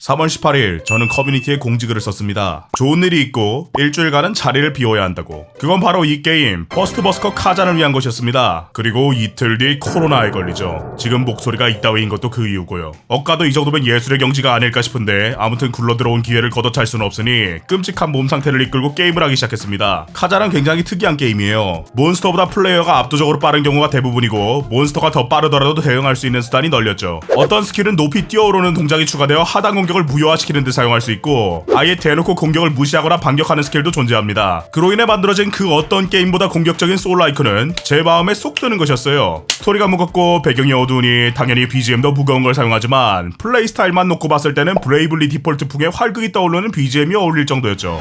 3월 18일 저는 커뮤니티에 공지글을 썼습니다. 좋은 일이 있고 일주일간은 자리를 비워야 한다고. 그건 바로 이 게임 퍼스트 버스커 카잔을 위한 것이었습니다. 그리고 이틀 뒤 코로나에 걸리죠. 지금 목소리가 이따위인 것도 그 이유고요. 억가도 이 정도면 예술의 경지가 아닐까 싶은데 아무튼 굴러들어온 기회를 걷어찰 수는 없으니 끔찍한 몸 상태를 이끌고 게임을 하기 시작했습니다. 카잔은 굉장히 특이한 게임이에요. 몬스터보다 플레이어가 압도적으로 빠른 경우가 대부분이고 몬스터가 더 빠르더라도 대응할 수 있는 수단이 널렸죠. 어떤 스킬은 높이 뛰어오르는 동작이 추가되어 하단 공격을 무효화시키는 데 사용할 수 있고 아예 대놓고 공격을 무시하거나 반격하는 스킬도 존재합니다. 그로 인해 만들어진 그 어떤 게임보다 공격적인 소울라이크는 제 마음에 쏙 드는 것이었어요. 스토리가 무겁고 배경이 어두우니 당연히 BGM도 무거운 걸 사용하지만 플레이 스타일만 놓고 봤을 때는 브레이블리 디폴트풍의 활극이 떠오르는 BGM이 어울릴 정도였죠.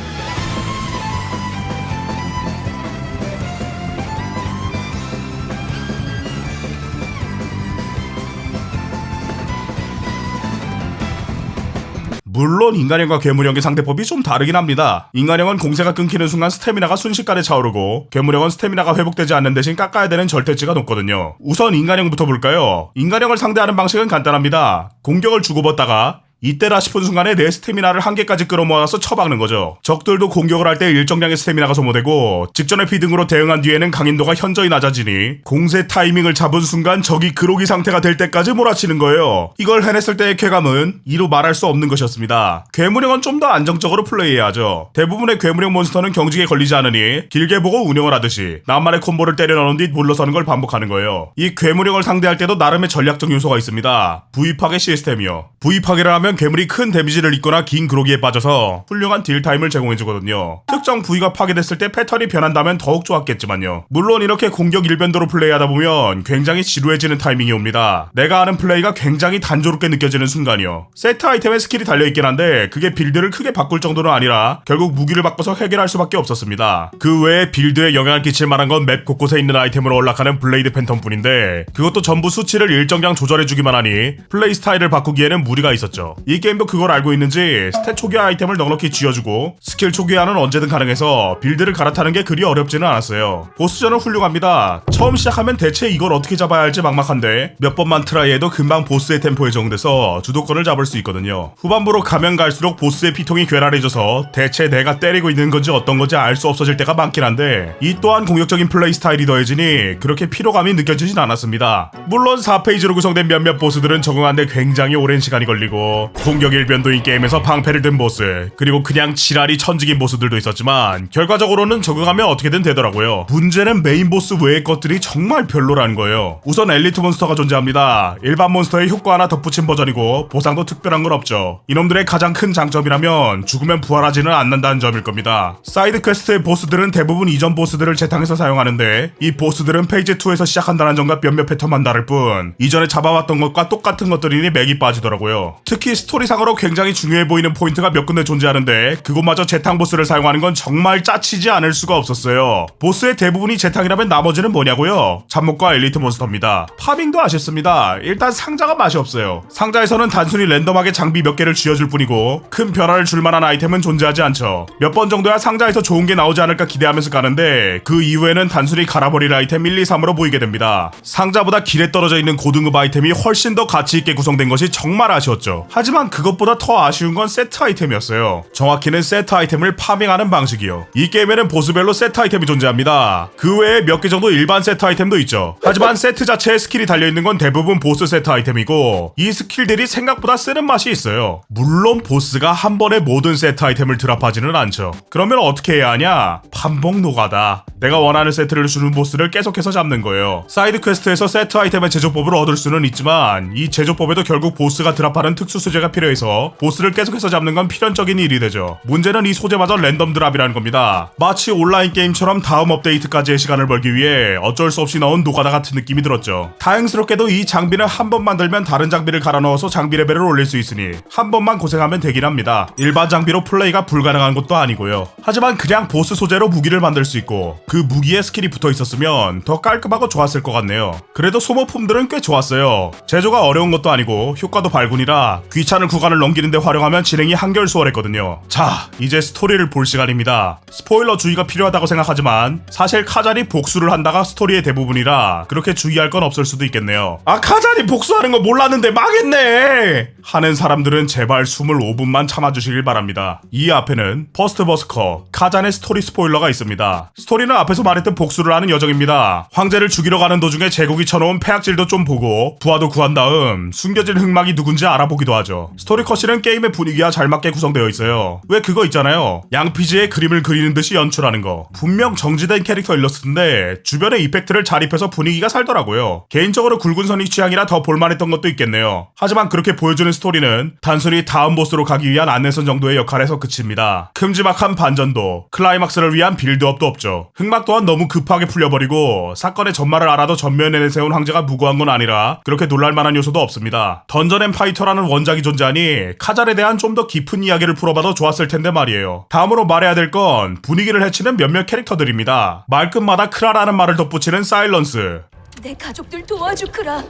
물론 인간형과 괴물형의 상대법이 좀 다르긴 합니다. 인간형은 공세가 끊기는 순간 스태미나가 순식간에 차오르고 괴물형은 스태미나가 회복되지 않는 대신 깎아야 되는 절대치가 높거든요. 우선 인간형부터 볼까요? 인간형을 상대하는 방식은 간단합니다. 공격을 주고받다가 이때라 싶은 순간에 내 스태미나를 한개까지 끌어모아서 쳐박는 거죠. 적들도 공격을 할 때 일정량의 스태미나가 소모되고 직전의 비등으로 대응한 뒤에는 강인도가 현저히 낮아지니 공세 타이밍을 잡은 순간 적이 그로기 상태가 될 때까지 몰아치는 거예요. 이걸 해냈을 때의 쾌감은 이루 말할 수 없는 것이었습니다. 괴물형은 좀 더 안정적으로 플레이해야 하죠. 대부분의 괴물형 몬스터는 경직에 걸리지 않으니 길게 보고 운영을 하듯이 나만의 콤보를 때려 넣은 뒤 물러서는 걸 반복하는 거예요. 이 괴물형을 상대할 때도 나름의 전략적 요소가 있습니다. 부위 파괴 시스템이요. 부위 파괴를 하면 괴물이 큰 데미지를 입거나 긴 그로기에 빠져서 훌륭한 딜 타임을 제공해주거든요. 특정 부위가 파괴됐을 때 패턴이 변한다면 더욱 좋았겠지만요. 물론 이렇게 공격 일변도로 플레이하다 보면 굉장히 지루해지는 타이밍이 옵니다. 내가 하는 플레이가 굉장히 단조롭게 느껴지는 순간이요. 세트 아이템에 스킬이 달려있긴 한데 그게 빌드를 크게 바꿀 정도는 아니라 결국 무기를 바꿔서 해결할 수밖에 없었습니다. 그 외에 빌드에 영향을 끼칠 만한 건 맵 곳곳에 있는 아이템으로 언락하는 블레이드 팬텀뿐인데 그것도 전부 수치를 일정량 조절해주기만 하니 플레이 스타일을 바꾸기에는 무리가 있었죠. 이 게임도 그걸 알고 있는지 스탯 초기화 아이템을 넉넉히 쥐어주고 스킬 초기화는 언제든 가능해서 빌드를 갈아타는 게 그리 어렵지는 않았어요. 보스전은 훌륭합니다. 처음 시작하면 대체 이걸 어떻게 잡아야 할지 막막한데 몇 번만 트라이해도 금방 보스의 템포에 적응돼서 주도권을 잡을 수 있거든요. 후반부로 가면 갈수록 보스의 피통이 괴랄해져서 대체 내가 때리고 있는 건지 어떤 건지 알 수 없어질 때가 많긴 한데 이 또한 공격적인 플레이 스타일이 더해지니 그렇게 피로감이 느껴지진 않았습니다. 물론 4페이지로 구성된 몇몇 보스들은 적응하는데 굉장히 오랜 시간이 걸리고 공격 일변도인 게임에서 방패를 든 보스 그리고 그냥 지랄이 천직인 보스들도 있었지만 결과적으로는 적응하면 어떻게든 되더라고요. 문제는 메인 보스 외의 것들이 정말 별로라는 거예요. 우선 엘리트 몬스터가 존재합니다. 일반 몬스터의 효과 하나 덧붙인 버전이고 보상도 특별한 건 없죠. 이놈들의 가장 큰 장점이라면 죽으면 부활하지는 않는다는 점일 겁니다. 사이드 퀘스트의 보스들은 대부분 이전 보스들을 재탕해서 사용하는데 이 보스들은 페이지 2에서 시작한다는 점과 몇몇 패턴만 다를 뿐 이전에 잡아왔던 것과 똑같은 것들이니 맥이 빠지더라고요. 특히 스토리상으로 굉장히 중요해 보이는 포인트가 몇 군데 존재하는데 그곳마저 재탕 보스를 사용하는 건 정말 짜치지 않을 수가 없었어요. 보스의 대부분이 재탕이라면 나머지는 뭐냐고요? 잡목과 엘리트 몬스터입니다. 파밍도 아쉽습니다. 일단 상자가 맛이 없어요. 상자에서는 단순히 랜덤하게 장비 몇 개를 쥐어줄 뿐이고 큰 변화를 줄 만한 아이템은 존재하지 않죠. 몇 번 정도야 상자에서 좋은 게 나오지 않을까 기대하면서 가는데 그 이후에는 단순히 갈아버릴 아이템 1, 2, 3으로 보이게 됩니다. 상자보다 길에 떨어져 있는 고등급 아이템이 훨씬 더 가치있게 구성된 것이 정말 아쉬웠죠. 하지만 그것보다 더 아쉬운 건 세트 아이템이었어요. 정확히는 세트 아이템을 파밍하는 방식이요. 이 게임에는 보스별로 세트 아이템이 존재합니다. 그 외에 몇 개 정도 일반 세트 아이템도 있죠. 하지만 세트 자체에 스킬이 달려있는 건 대부분 보스 세트 아이템이고 이 스킬들이 생각보다 쓰는 맛이 있어요. 물론 보스가 한 번에 모든 세트 아이템을 드랍하지는 않죠. 그러면 어떻게 해야 하냐? 반복 노가다. 내가 원하는 세트를 주는 보스를 계속해서 잡는 거예요. 사이드 퀘스트에서 세트 아이템의 제조법을 얻을 수는 있지만 이 제조법에도 결국 보스가 드랍하는 특수 소재가 필요해서 보스를 계속해서 잡는 건 필연적인 일이 되죠. 문제는 이 소재마저 랜덤 드랍이라는 겁니다. 마치 온라인 게임처럼 다음 업데이트까지의 시간을 벌기 위해 어쩔 수 없이 넣은 노가다 같은 느낌이 들었죠. 다행스럽게도 이 장비는 한 번 만들면 다른 장비를 갈아 넣어서 장비 레벨을 올릴 수 있으니 한 번만 고생하면 되긴 합니다. 일반 장비로 플레이가 불가능한 것도 아니고요. 하지만 그냥 보스 소재로 무기를 만들 수 있고 그 무기에 스킬이 붙어 있었으면 더 깔끔하고 좋았을 것 같네요. 그래도 소모품들은 꽤 좋았어요. 제조가 어려운 것도 아니고 효과도 발군이라 귀 귀찮은 구간을 넘기는데 활용하면 진행이 한결 수월했거든요. 자, 이제 스토리를 볼 시간입니다. 스포일러 주의가 필요하다고 생각하지만 사실 카잔이 복수를 한다가 스토리의 대부분이라 그렇게 주의할 건 없을 수도 있겠네요. 아, 카잔이 복수하는 거 몰랐는데 망했네 하는 사람들은 제발 25분만 참아주시길 바랍니다. 이 앞에는 퍼스트 버스커 카잔의 스토리 스포일러가 있습니다. 스토리는 앞에서 말했던 복수를 하는 여정입니다. 황제를 죽이러 가는 도중에 제국이 쳐놓은 폐악질도 좀 보고 부하도 구한 다음 숨겨진 흑막이 누군지 알아보기도 하죠. 스토리 컷신은 게임의 분위기와 잘 맞게 구성되어 있어요. 왜 그거 있잖아요, 양피지의 그림을 그리는 듯이 연출하는 거. 분명 정지된 캐릭터 일러스트인데 주변에 이펙트를 잘 입혀서 분위기가 살더라고요. 개인적으로 굵은 선이 취향이라 더 볼만했던 것도 있겠네요. 하지만 그렇게 보여주는 스토리는 단순히 다음 보스로 가기 위한 안내선 정도의 역할에서 그칩니다. 큼지막한 반전도, 클라이막스를 위한 빌드업도 없죠. 흑막 또한 너무 급하게 풀려버리고 사건의 전말을 알아도 전면에 내세운 황제가 무고한 건 아니라 그렇게 놀랄만한 요소도 없습니다. 던전 앤 파이터라는 원작이 존재하니 카잔에 대한 좀 더 깊은 이야기를 풀어봐도 좋았을 텐데 말이에요. 다음으로 말해야 될 건 분위기를 해치는 몇몇 캐릭터들입니다. 말끝마다 크라라는 말을 덧붙이는 사일런스. 내 가족들 도와줘, 크라.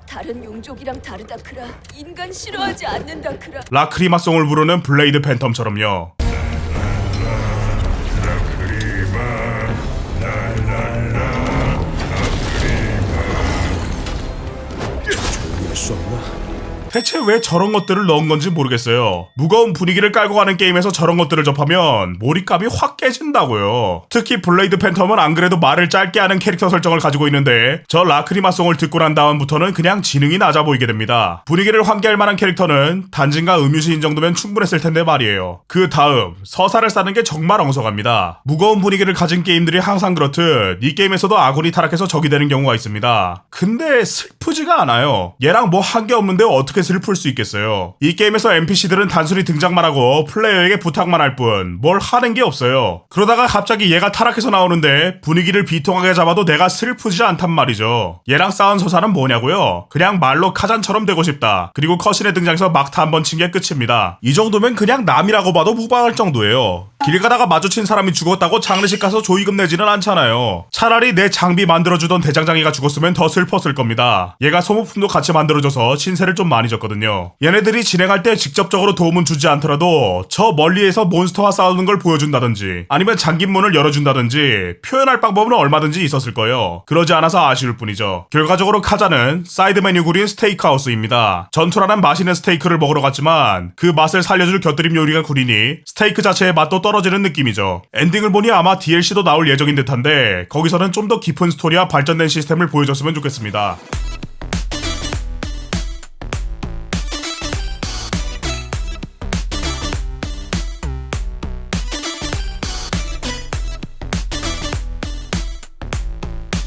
다른 용족이랑 다르다, 크라. 인간 싫어하지 않는다, 크라. 라크리마송을 부르는 블레이드 팬텀처럼요. 대체 왜 저런 것들을 넣은 건지 모르겠어요. 무거운 분위기를 깔고 가는 게임에서 저런 것들을 접하면 몰입감이 확 깨진다고요. 특히 블레이드 팬텀은 안 그래도 말을 짧게 하는 캐릭터 설정을 가지고 있는데 저 라크리마송을 듣고 난 다음부터는 그냥 지능이 낮아 보이게 됩니다. 분위기를 환기할 만한 캐릭터는 단진과 음유시인 정도면 충분했을 텐데 말이에요. 그 다음 서사를 싸는 게 정말 엉성합니다. 무거운 분위기를 가진 게임들이 항상 그렇듯 이 게임에서도 아군이 타락해서 적이 되는 경우가 있습니다. 근데 슬프지가 않아요. 얘랑 뭐 한 게 없는데 어떻게 슬플 수 있겠어요. 이 게임에서 NPC들은 단순히 등장만 하고 플레이어에게 부탁만 할 뿐 뭘 하는 게 없어요. 그러다가 갑자기 얘가 타락해서 나오는데 분위기를 비통하게 잡아도 내가 슬프지 않단 말이죠. 얘랑 싸운 서사는 뭐냐고요? 그냥 말로 카잔처럼 되고 싶다. 그리고 컷신에 등장해서 막타 한 번 친 게 끝입니다. 이 정도면 그냥 남이라고 봐도 무방할 정도예요. 길 가다가 마주친 사람이 죽었다고 장례식 가서 조의금 내지는 않잖아요. 차라리 내 장비 만들어주던 대장장이가 죽었으면 더 슬펐을 겁니다. 얘가 소모품도 같이 만들어줘서 신세를 좀 많이 졌거든요. 얘네들이 진행할 때 직접적으로 도움은 주지 않더라도 저 멀리에서 몬스터와 싸우는 걸 보여준다든지 아니면 잠긴 문을 열어준다든지 표현할 방법은 얼마든지 있었을 거예요. 그러지 않아서 아쉬울 뿐이죠. 결과적으로 카잔은 사이드 메뉴 구린 스테이크하우스입니다. 전투라는 맛있는 스테이크를 먹으러 갔지만 그 맛을 살려줄 곁들임 요리가 구리니 스테이크 자체의 맛도 떨어지는 느낌이죠. 엔딩을 보니 아마 DLC도 나올 예정인 듯한데 거기서는 좀 더 깊은 스토리와 발전된 시스템을 보여줬으면 좋겠습니다.